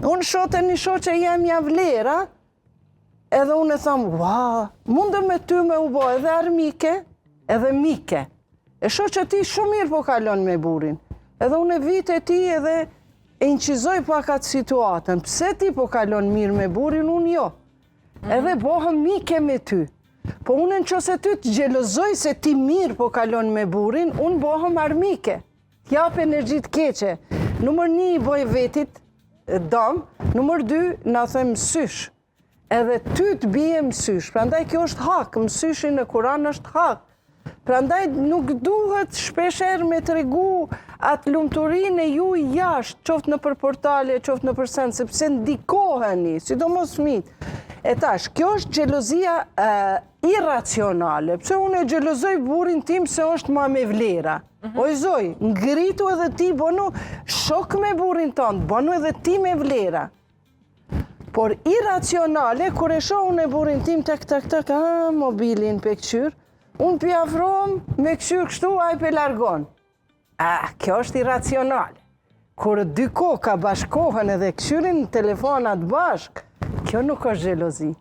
Unë shote një shoqe që jem ja vlera, edhe unë e thamë, mundë me ty me u bo edhe armike, edhe mike. E shoqe ti shumë mirë po kalon me burin. Edhe unë e vite ti edhe e inqizoj pak atë situatën. Pse ti po kalon mirë me burin, unë jo. Edhe bohëm mike me ty. Po unë në qëse ty të gjelozoj se ti mirë po kalon me burin, unë bohëm armike. T'jap energjit keqe. Numër 1 i boj vetit dam, numër 2 na them mësysh. Edhe ty të bije mësysh. Prandaj kjo është hak, mësyshin në Kuran është hak. Prandaj nuk duhet shpesher me të regu atë lumëturin e ju jashtë, qoftë në për portale, qoftë në për sen, sepse ndikoheni, sidomos fëmijët. E tash, kjo është gjelozia irracionale. Pse unë e gjelozoj burin tim se është ma me vlera. Oj zoj, ngritu edhe ti, bonu shok me burin tonë, bonu edhe ti me vlera. Por irracionale, kur e shoh unë e burin tim, tak, mobilin pe këqyr, unë pi afrohem me këqyr kështu, a i pe largon. Kjo është irracionale. Kur dy koka bashkohen edhe këqyrin në telefonat bashk, kjo nuk është gjelozi.